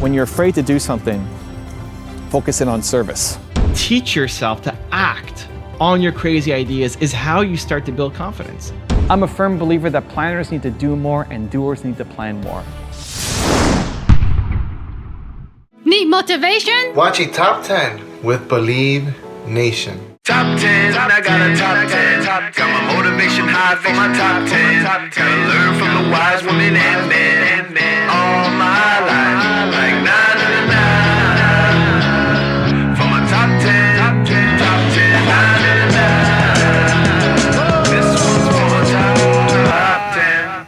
When you're afraid to do something, focus in on service. Teach yourself to act on your crazy ideas is how you start to build confidence. I'm a firm believer that planners need to do more and doers need to plan more. Need motivation? Watch a top 10 with Believe Nation. Top 10, I got a top 10. Got my motivation high for my top 10. Gotta learn from the wise women and men. All my life, like 9 and 9. For my top 10, top 10, 9 and 9. This one's for my top 10.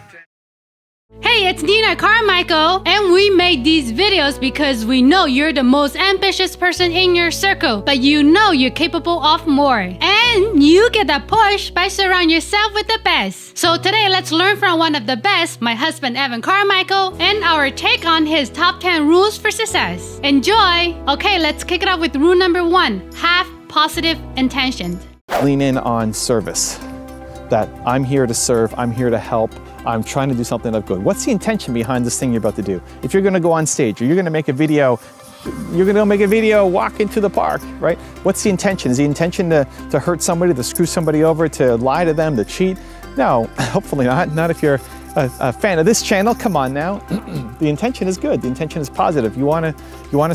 Hey, it's Nina Carmichael, and we made these videos because we know you're the most ambitious person in your circle, but you know you're capable of more. And you get that push by surrounding yourself with the best. So today, let's learn from one of the best, my husband Evan Carmichael, and our take on his top 10 rules for success. Enjoy! Okay, let's kick it off with rule number 1, have positive intention. Lean in on service. That I'm here to serve, I'm here to help, I'm trying to do something of good. What's the intention behind this thing you're about to do? If you're gonna go on stage or you're gonna make a video, walk into the park, right? What's the intention? Is the intention to hurt somebody, to screw somebody over, to lie to them, to cheat? No, hopefully not. Not if you're a fan of this channel, come on now. The intention is good, the intention is positive. You wanna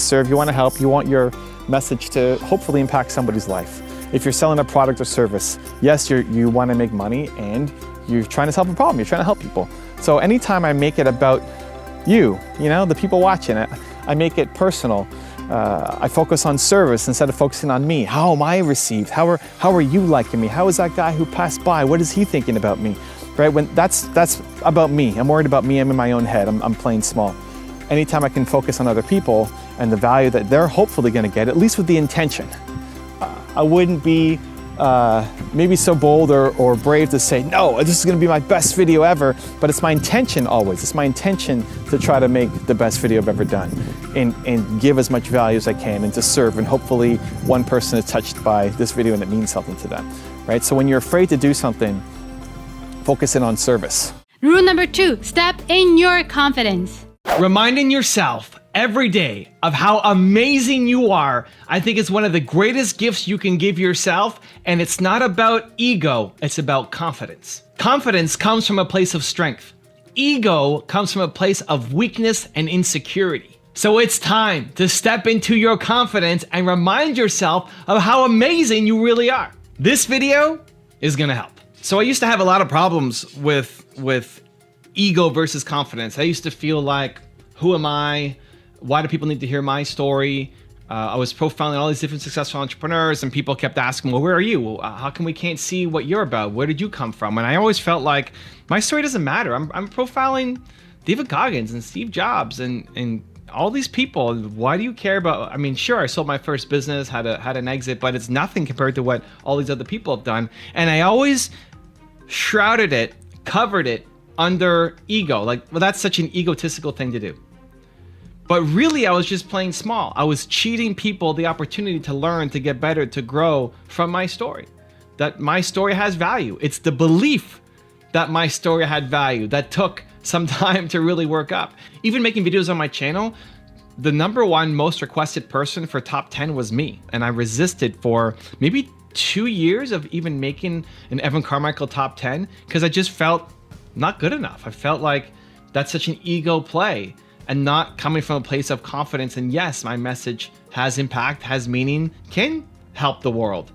serve, you wanna help, you want your message to hopefully impact somebody's life. If you're selling a product or service, yes, you want to make money and you're trying to solve a problem, you're trying to help people. So anytime I make it about you, the people watching it, I make it personal. I focus on service instead of focusing on me. How am I received? How are you liking me? How is that guy who passed by? What is he thinking about me? Right? When that's about me. I'm worried about me. I'm in my own head. I'm playing small. Anytime I can focus on other people and the value that they're hopefully going to get, at least with the intention. I wouldn't be maybe so bold or brave to say, no, this is going to be my best video ever, but it's my intention always. It's my intention to try to make the best video I've ever done and give as much value as I can and to serve, and hopefully one person is touched by this video and it means something to them, right? So when you're afraid to do something, focus in on service. Rule number 2, step in your confidence. Reminding yourself every day of how amazing you are, I think is one of the greatest gifts you can give yourself. And it's not about ego, it's about confidence. Confidence comes from a place of strength. Ego comes from a place of weakness and insecurity. So it's time to step into your confidence and remind yourself of how amazing you really are. This video is gonna help. So I used to have a lot of problems with ego versus confidence. I used to feel like, who am I? Why do people need to hear my story? I was profiling all these different successful entrepreneurs and people kept asking, well, where are you? Well, how come we can't see what you're about? Where did you come from? And I always felt like my story doesn't matter. I'm profiling David Goggins and Steve Jobs and all these people. Why do you care about, I mean, sure, I sold my first business, had an exit, but it's nothing compared to what all these other people have done. And I always shrouded it, covered it under ego. Like, well, that's such an egotistical thing to do. But really, I was just playing small. I was cheating people the opportunity to learn, to get better, to grow from my story. That my story has value. It's the belief that my story had value that took some time to really work up. Even making videos on my channel, the #1 most requested person for top 10 was me. And I resisted for maybe 2 years of even making an Evan Carmichael top 10 because I just felt not good enough. I felt like that's such an ego play and not coming from a place of confidence. And yes, my message has impact, has meaning, can help the world.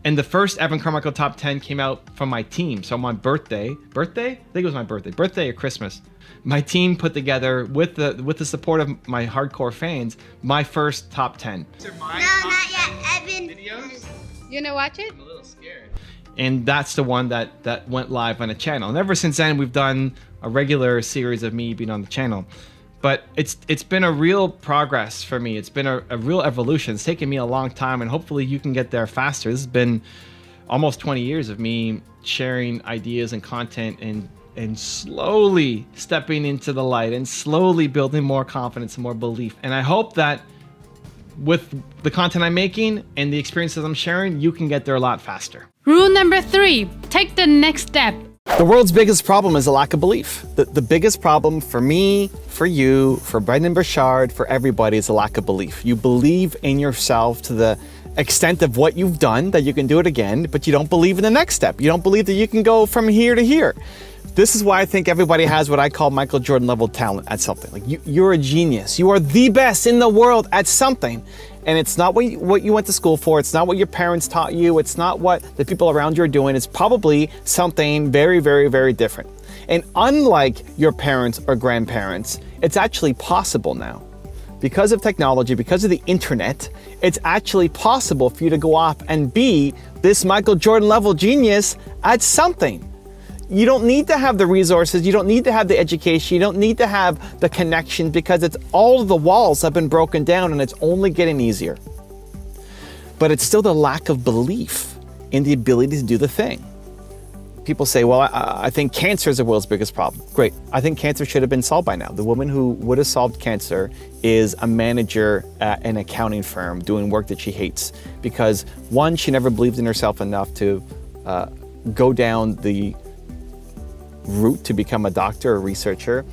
And the first Evan Carmichael top 10 came out from my team. So on my birthday? I think it was my birthday or Christmas. My team put together with the support of my hardcore fans, my first top 10. No, not yet, Evan. Videos? You gonna watch it? I'm a little scared. And that's the one that went live on the channel. And ever since then, we've done a regular series of me being on the channel. But it's been a real progress for me. It's been a real evolution. It's taken me a long time, and hopefully you can get there faster. This has been almost 20 years of me sharing ideas and content and slowly stepping into the light and slowly building more confidence and more belief. And I hope that with the content I'm making and the experiences I'm sharing, you can get there a lot faster. Rule number 3, take the next step. The world's biggest problem is a lack of belief. The biggest problem for me, for you, for Brendan Burchard, for everybody is a lack of belief. You believe in yourself to the extent of what you've done, that you can do it again, but you don't believe in the next step. You don't believe that you can go from here to here. This is why I think everybody has what I call Michael Jordan level talent at something. Like you're a genius. You are the best in the world at something. And it's not what you went to school for. It's not what your parents taught you. It's not what the people around you are doing. It's probably something very, very, very different. And unlike your parents or grandparents, it's actually possible now. Because of technology, because of the internet, it's actually possible for you to go off and be this Michael Jordan level genius at something. You don't need to have the resources, you don't need to have the education, you don't need to have the connection, because it's all of the walls have been broken down and it's only getting easier. But it's still the lack of belief in the ability to do the thing. People say, well, I think cancer is the world's biggest problem. Great, I think cancer should have been solved by now. The woman who would have solved cancer is a manager at an accounting firm doing work that she hates. Because one, she never believed in herself enough to go down the route to become a doctor or researcher,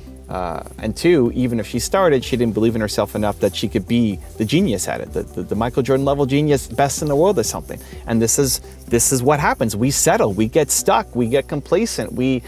and two, even if she started, she didn't believe in herself enough that she could be the genius at it, the Michael Jordan level genius, best in the world at something. And this is what happens. We settle, we get stuck, we get complacent, we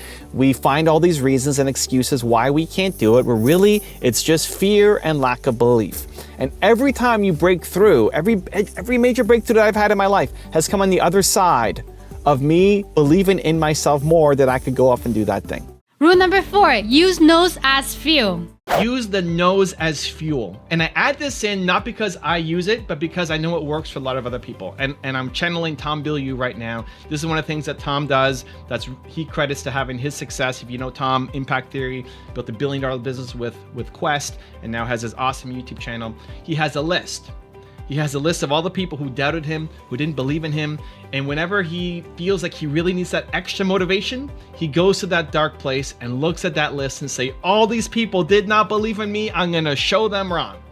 find all these reasons and excuses why we can't do it, where really it's just fear and lack of belief. And every time you break through, every major breakthrough that I've had in my life has come on the other side of me believing in myself more that I could go off and do that thing. Rule number 4, use no's as fuel. Use the no's as fuel. And I add this in not because I use it, but because I know it works for a lot of other people. And I'm channeling Tom Bilyeu right now. This is one of the things that Tom does. He credits to having his success. If you know Tom, Impact Theory, built $1 billion business with Quest, and now has his awesome YouTube channel. He has a list. He has a list of all the people who doubted him, who didn't believe in him. And whenever he feels like he really needs that extra motivation, he goes to that dark place and looks at that list and say, all these people did not believe in me. I'm going to show them wrong.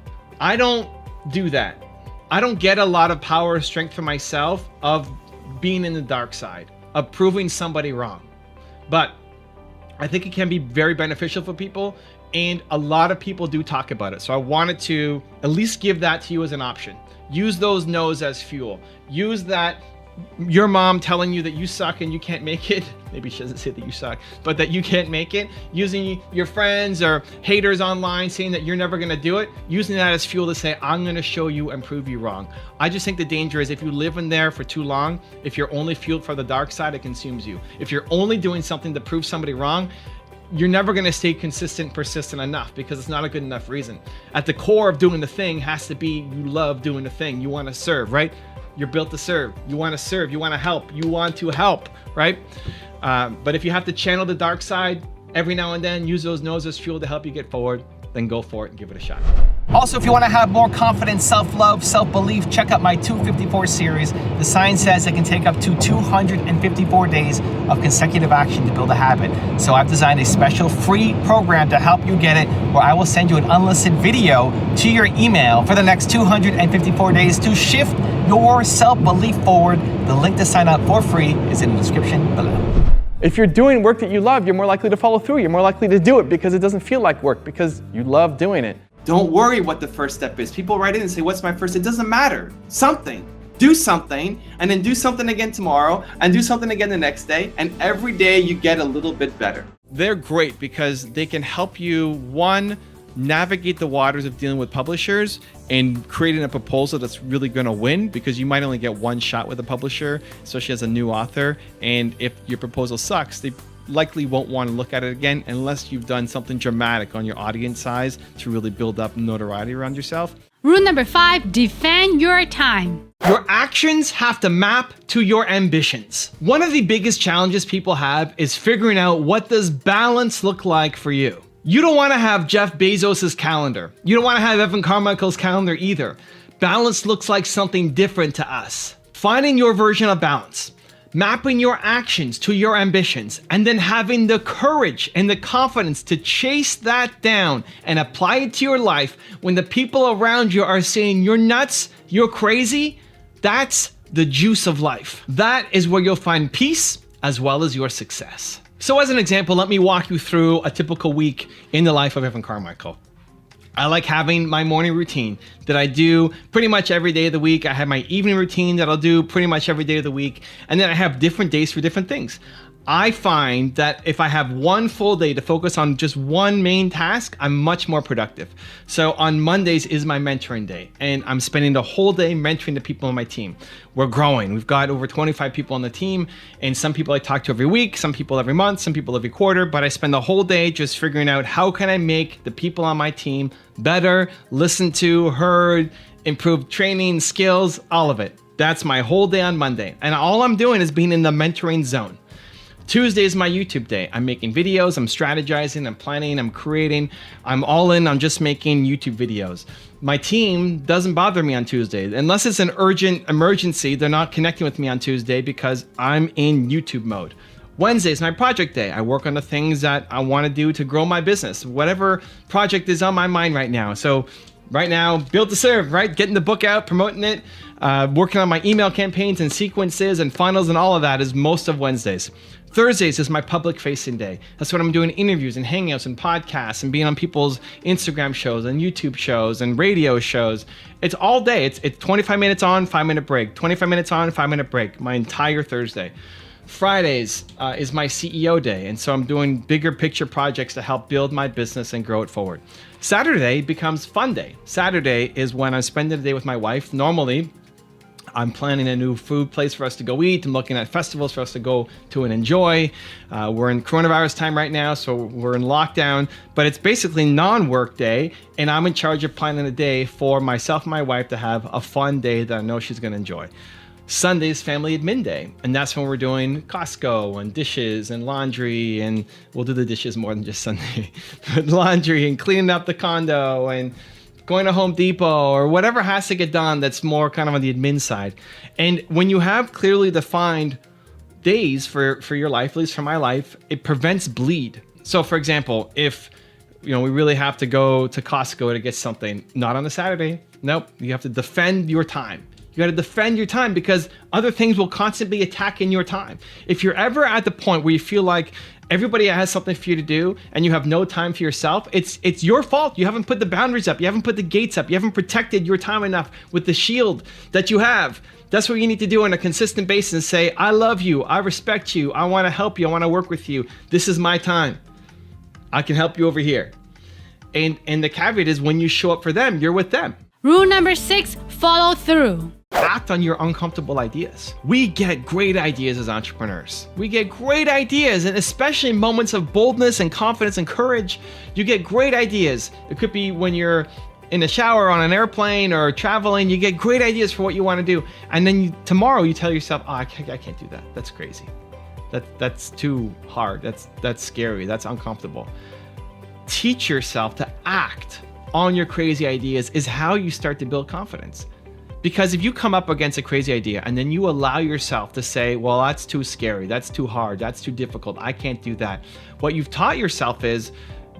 I don't do that. I don't get a lot of power or strength for myself of being in the dark side, of proving somebody wrong. But I think it can be very beneficial for people. And a lot of people do talk about it. So I wanted to at least give that to you as an option. Use those no's as fuel. Use that your mom telling you that you suck and you can't make it. Maybe she doesn't say that you suck, but that you can't make it. Using your friends or haters online saying that you're never gonna do it. Using that as fuel to say, I'm gonna show you and prove you wrong. I just think the danger is if you live in there for too long, if you're only fueled for the dark side, it consumes you. If you're only doing something to prove somebody wrong, you're never going to stay consistent, persistent enough, because it's not a good enough reason. At the core of doing the thing has to be you love doing the thing. You want to serve, right? You're built to serve. You want to serve. You want to help. You want to help, right? But if you have to channel the dark side every now and then, use those no's as fuel to help you get forward, then go for it and give it a shot. Also, if you want to have more confidence, self-love, self-belief, check out my 254 series. The science says it can take up to 254 days of consecutive action to build a habit. So I've designed a special free program to help you get it, where I will send you an unlisted video to your email for the next 254 days to shift your self-belief forward. The link to sign up for free is in the description below. If you're doing work that you love, you're more likely to follow through. You're more likely to do it because it doesn't feel like work, because you love doing it. Don't worry what the first step is. People write in and say, what's my first? It doesn't matter. Something. Do something, and then do something again tomorrow, and do something again the next day, and every day you get a little bit better. They're great because they can help you, one, navigate the waters of dealing with publishers and creating a proposal that's really going to win, because you might only get one shot with a publisher, especially as a new author. And if your proposal sucks, they likely won't want to look at it again unless you've done something dramatic on your audience size to really build up notoriety around yourself. Rule number 5, defend your time. Your actions have to map to your ambitions. One of the biggest challenges people have is figuring out, what does balance look like for you? You don't want to have Jeff Bezos's calendar. You don't want to have Evan Carmichael's calendar either. Balance looks like something different to us. Finding your version of balance, mapping your actions to your ambitions, and then having the courage and the confidence to chase that down and apply it to your life when the people around you are saying you're nuts, you're crazy. That's the juice of life. That is where you'll find peace as well as your success. So as an example, let me walk you through a typical week in the life of Evan Carmichael. I like having my morning routine that I do pretty much every day of the week. I have my evening routine that I'll do pretty much every day of the week. And then I have different days for different things. I find that if I have one full day to focus on just one main task, I'm much more productive. So on Mondays is my mentoring day, and I'm spending the whole day mentoring the people on my team. We're growing. We've got over 25 people on the team, and some people I talk to every week, some people every month, some people every quarter, but I spend the whole day just figuring out how can I make the people on my team better, listened to, heard, improve training, skills, all of it. That's my whole day on Monday. And all I'm doing is being in the mentoring zone. Tuesday is my YouTube day. I'm making videos, I'm strategizing, I'm planning, I'm creating. I'm all in on just making YouTube videos. My team doesn't bother me on Tuesday. Unless it's an urgent emergency, they're not connecting with me on Tuesday because I'm in YouTube mode. Wednesday is my project day. I work on the things that I want to do to grow my business, whatever project is on my mind right now. So right now, Built to Serve, right? Getting the book out, promoting it, working on my email campaigns and sequences and funnels and all of that is most of Wednesdays. Thursdays is my public facing day. That's when I'm doing interviews and hangouts and podcasts and being on people's Instagram shows and YouTube shows and radio shows. It's all day. It's 25 minutes on, 5-minute break. 25 minutes on, 5-minute break. My entire Thursday. Fridays is my CEO day, and so I'm doing bigger picture projects to help build my business and grow it forward. Saturday becomes fun day. Saturday is when I'm spending the day with my wife. Normally, I'm planning a new food place for us to go eat. I'm looking at festivals for us to go to and enjoy. We're in coronavirus time right now, so we're in lockdown, but it's basically non-work day, and I'm in charge of planning a day for myself and my wife to have a fun day that I know she's gonna enjoy. Sunday's family admin day, and that's when we're doing Costco and dishes and laundry, and we'll do the dishes more than just Sunday, but laundry and cleaning up the condo and going to Home Depot or whatever has to get done that's more kind of on the admin side. And when you have clearly defined days for your life, at least for my life, it prevents bleed. So for example, if we really have to go to Costco to get something, not on a Saturday. Nope, you have to defend your time. You got to defend your time because other things will constantly attack in your time. If you're ever at the point where you feel like everybody has something for you to do and you have no time for yourself, it's your fault. You haven't put the boundaries up. You haven't put the gates up. You haven't protected your time enough with the shield that you have. That's what you need to do on a consistent basis and say, I love you. I respect you. I want to help you. I want to work with you. This is my time. I can help you over here. And the caveat is when you show up for them, you're with them. Rule number 6, follow through. Act on your uncomfortable ideas. We get great ideas as entrepreneurs. We get great ideas, and especially in moments of boldness and confidence and courage, you get great ideas. It could be when you're in the shower, on an airplane, or traveling, you get great ideas for what you want to do. And then tomorrow you tell yourself, oh, I can't do that. That's crazy. That's too hard. That's scary. That's uncomfortable. Teach yourself to act on your crazy ideas is how you start to build confidence. Because if you come up against a crazy idea and then you allow yourself to say, well, that's too scary, that's too hard, that's too difficult, I can't do that. What you've taught yourself is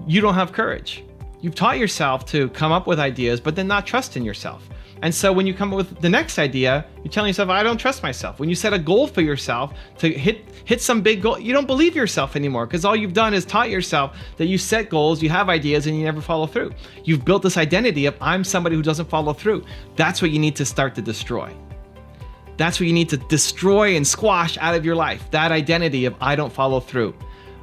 you don't have courage. You've taught yourself to come up with ideas, but then not trust in yourself. And so when you come up with the next idea, you're telling yourself, I don't trust myself. When you set a goal for yourself to hit some big goal, you don't believe yourself anymore because all you've done is taught yourself that you set goals, you have ideas, and you never follow through. You've built this identity of I'm somebody who doesn't follow through. That's what you need to start to destroy. That's what you need to destroy and squash out of your life, that identity of I don't follow through.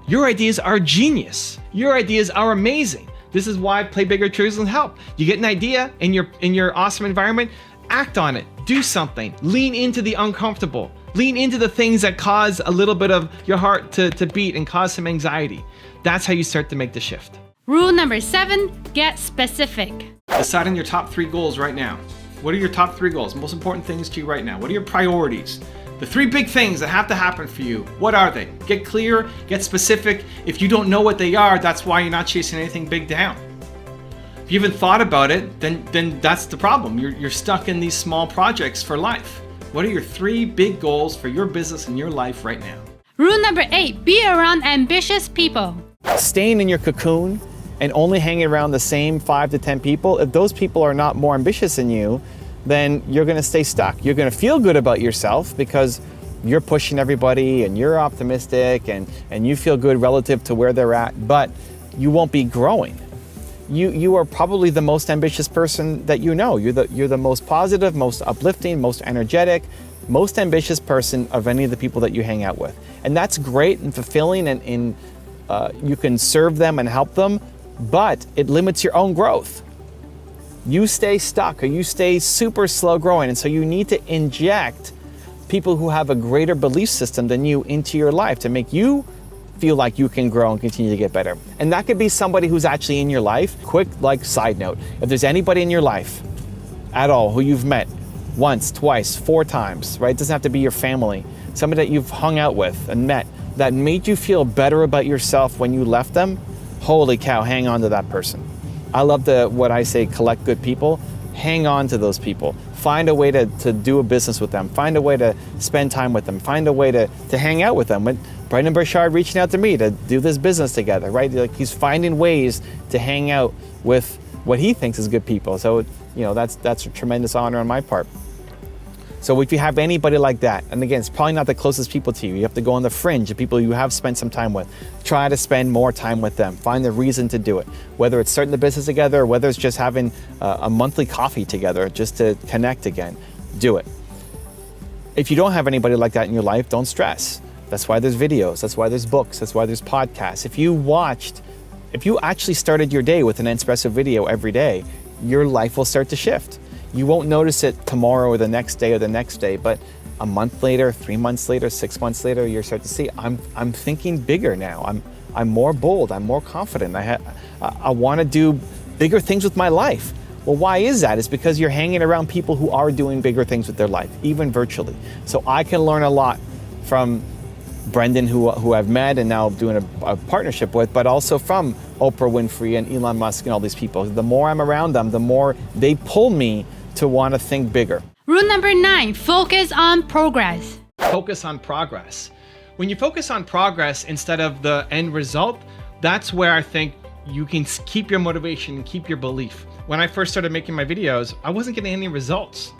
Your ideas are genius. Your ideas are amazing. This is why Play Bigger Truths and help. You get an idea in your awesome environment, act on it, do something, lean into the uncomfortable, lean into the things that cause a little bit of your heart to beat and cause some anxiety. That's how you start to make the shift. Rule number 7, get specific. Decide on your top 3 goals right now. What are your top 3 goals? Most important things to you right now. What are your priorities? The 3 big things that have to happen for you, what are they? Get clear, get specific. If you don't know what they are, that's why you're not chasing anything big down. If you haven't thought about it, then that's the problem. You're stuck in these small projects for life. What are your 3 big goals for your business and your life right now? Rule number 8, be around ambitious people. Staying in your cocoon and only hanging around the same 5 to 10 people, if those people are not more ambitious than you, then you're going to stay stuck. You're going to feel good about yourself because you're pushing everybody and you're optimistic and you feel good relative to where they're at, but you won't be growing. You are probably the most ambitious person that you know. You're the most positive, most uplifting, most energetic, most ambitious person of any of the people that you hang out with. And that's great and fulfilling, and you can serve them and help them, but it limits your own growth. You stay stuck or you stay super slow growing, and so you need to inject people who have a greater belief system than you into your life to make you feel like you can grow and continue to get better. And that could be somebody who's actually in your life. Quick, side note, if there's anybody in your life at all who you've met once, twice, 4 times, right? It doesn't have to be your family. Somebody that you've hung out with and met that made you feel better about yourself when you left them, holy cow, hang on to that person. I love what I say, collect good people. Hang on to those people. Find a way to do a business with them. Find a way to spend time with them. Find a way to hang out with them. When Brendan Burchard reaching out to me to do this business together, right? Like, he's finding ways to hang out with what he thinks is good people. So, that's a tremendous honor on my part. So if you have anybody like that, and again, it's probably not the closest people to you. You have to go on the fringe of people you have spent some time with. Try to spend more time with them. Find the reason to do it. Whether it's starting the business together or whether it's just having a monthly coffee together just to connect again, do it. If you don't have anybody like that in your life, don't stress. That's why there's videos. That's why there's books. That's why there's podcasts. If you actually started your day with an espresso video every day, your life will start to shift. You won't notice it tomorrow or the next day, but a month later, 3 months later, 6 months later, you start to see, I'm thinking bigger now. I'm more bold. I'm more confident. I want to do bigger things with my life. Well, why is that? It's because you're hanging around people who are doing bigger things with their life, even virtually. So I can learn a lot from Brendan, who I've met and now doing a partnership with, but also from Oprah Winfrey and Elon Musk and all these people. The more I'm around them, the more they pull me to want to think bigger. Rule number 9, focus on progress. Focus on progress. When you focus on progress instead of the end result, that's where I think you can keep your motivation and keep your belief. When I first started making my videos, I wasn't getting any results,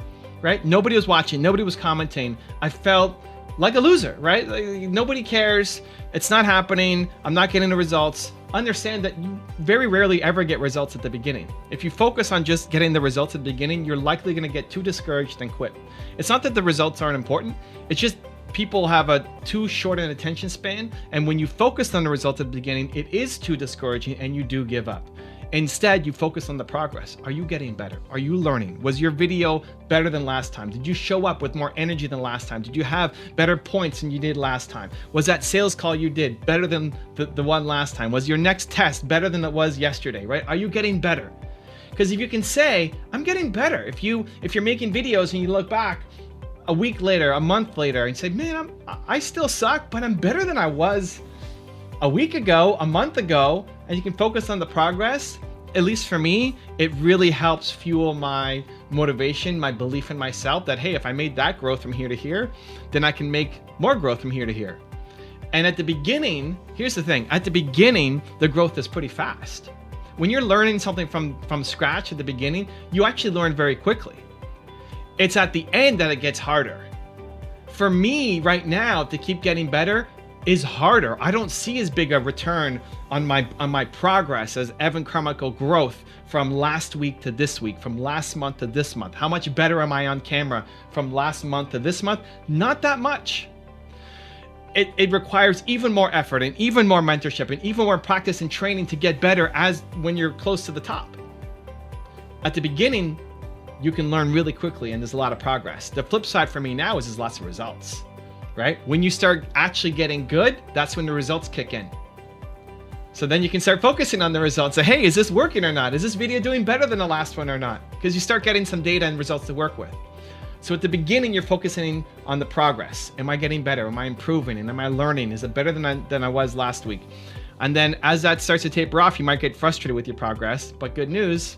right? Nobody was watching, nobody was commenting. I felt like a loser, right? Like, nobody cares. It's not happening. I'm not getting the results. Understand that you very rarely ever get results at the beginning. If you focus on just getting the results at the beginning, you're likely going to get too discouraged and quit. It's not that the results aren't important. It's just people have a too short an attention span. And when you focus on the results at the beginning, it is too discouraging and you do give up. Instead, you focus on the progress. Are you getting better? Are you learning? Was your video better than last time? Did you show up with more energy than last time? Did you have better points than you did last time? Was that sales call you did better than the one last time? Was your next test better than it was yesterday, right? Are you getting better? Because if you can say, I'm getting better, if you're making videos and you look back a week later, a month later, and say, man, I still suck, but I'm better than I was a week ago, a month ago, and you can focus on the progress. At least for me, it really helps fuel my motivation, my belief in myself that, hey, if I made that growth from here to here, then I can make more growth from here to here. And at the beginning, here's the thing, at the beginning, the growth is pretty fast. When you're learning something from scratch at the beginning, you actually learn very quickly. It's at the end that it gets harder. For me right now, to keep getting better is harder. I don't see as big a return on my progress as Evan Carmichael growth from last week to this week, from last month to this month. How much better am I on camera from last month to this month? Not that much. It requires even more effort and even more mentorship and even more practice and training to get better as when you're close to the top. At the beginning, you can learn really quickly and there's a lot of progress. The flip side for me now is there's lots of results. Right? When you start actually getting good, that's when the results kick in. So then you can start focusing on the results. Say, hey, is this working or not? Is this video doing better than the last one or not? Because you start getting some data and results to work with. So at the beginning, you're focusing on the progress. Am I getting better? Am I improving? And am I learning? Is it better than I was last week? And then as that starts to taper off, you might get frustrated with your progress. But good news,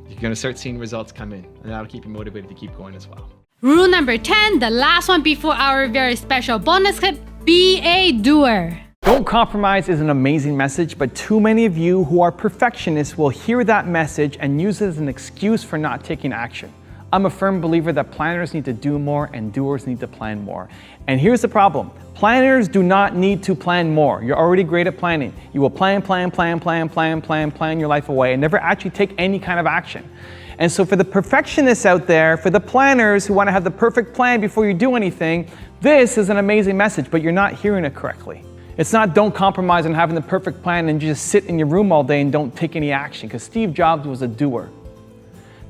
you're going to start seeing results come in. And that'll keep you motivated to keep going as well. Rule number 10, the last one before our very special bonus clip, be a doer. Don't compromise is an amazing message, but too many of you who are perfectionists will hear that message and use it as an excuse for not taking action. I'm a firm believer that planners need to do more and doers need to plan more. And here's the problem. Planners do not need to plan more. You're already great at planning. You will plan your life away and never actually take any kind of action. And so for the perfectionists out there, for the planners who want to have the perfect plan before you do anything, this is an amazing message, but you're not hearing it correctly. It's not don't compromise on having the perfect plan and just sit in your room all day and don't take any action, because Steve Jobs was a doer.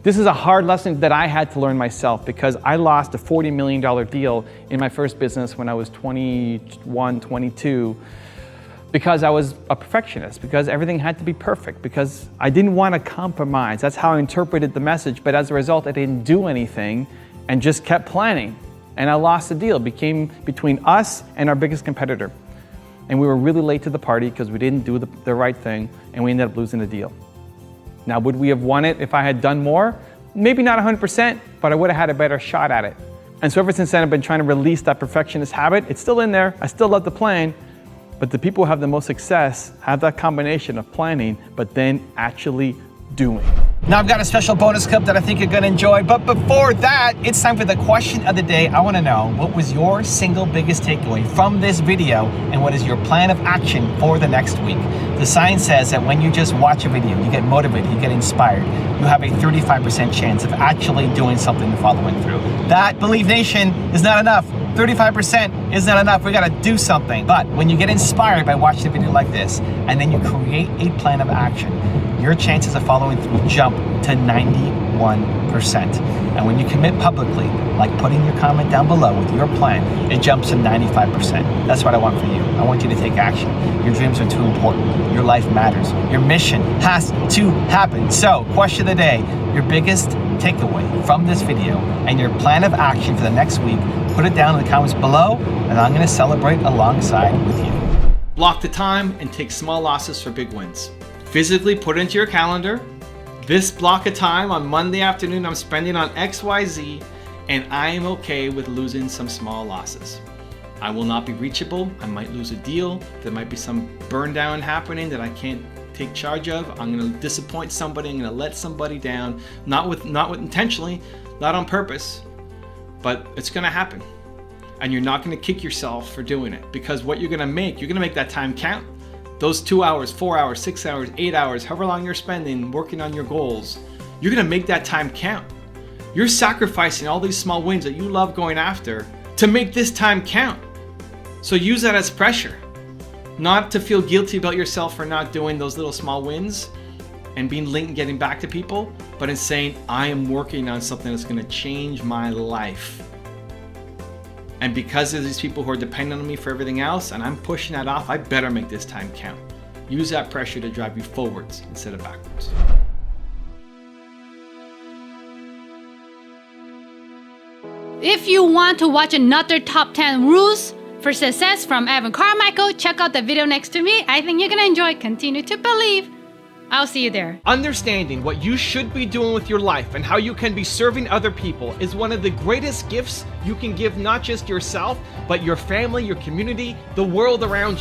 This is a hard lesson that I had to learn myself because I lost a $40 million deal in my first business when I was 21, 22, because I was a perfectionist, because everything had to be perfect, because I didn't want to compromise. That's how I interpreted the message, but as a result, I didn't do anything and just kept planning. And I lost the deal. It became between us and our biggest competitor. And we were really late to the party because we didn't do the right thing, and we ended up losing the deal. Now, would we have won it if I had done more? Maybe not 100%, but I would have had a better shot at it. And so ever since then, I've been trying to release that perfectionist habit. It's still in there. I still love the plan, but the people who have the most success have that combination of planning, but then actually doing. Now I've got a special bonus clip that I think you're gonna enjoy, but before that, it's time for the question of the day. I wanna know, what was your single biggest takeaway from this video, and what is your plan of action for the next week? The science says that when you just watch a video, you get motivated, you get inspired, you have a 35% chance of actually doing something and following through. That, Believe Nation, is not enough. 35% is not enough. We gotta do something. But when you get inspired by watching a video like this, and then you create a plan of action, your chances of following through jump to 91%. And when you commit publicly, like putting your comment down below with your plan, it jumps to 95%. That's what I want for you. I want you to take action. Your dreams are too important. Your life matters. Your mission has to happen. So, question of the day, your biggest takeaway from this video and your plan of action for the next week, put it down in the comments below, and I'm gonna celebrate alongside with you. Block the time and take small losses for big wins. Physically put into your calendar, this block of time on Monday afternoon I'm spending on XYZ, and I am okay with losing some small losses. I will not be reachable. I might lose a deal. There might be some burn down happening that I can't take charge of. I'm gonna disappoint somebody. I'm gonna let somebody down, not with intentionally, not on purpose, but it's gonna happen. And you're not gonna kick yourself for doing it, because what you're gonna make that time count. Those 2 hours, 4 hours, 6 hours, 8 hours, however long you're spending working on your goals, you're gonna make that time count. You're sacrificing all these small wins that you love going after to make this time count. So use that as pressure, not to feel guilty about yourself for not doing those little small wins and being late and getting back to people, but in saying, I am working on something that's gonna change my life. And because of these people who are dependent on me for everything else, and I'm pushing that off, I better make this time count. Use that pressure to drive you forwards instead of backwards. If you want to watch another top 10 rules for success from Evan Carmichael, check out the video next to me. I think you're gonna enjoy. Continue to believe. I'll see you there. Understanding what you should be doing with your life and how you can be serving other people is one of the greatest gifts you can give, not just yourself, but your family, your community, the world around you.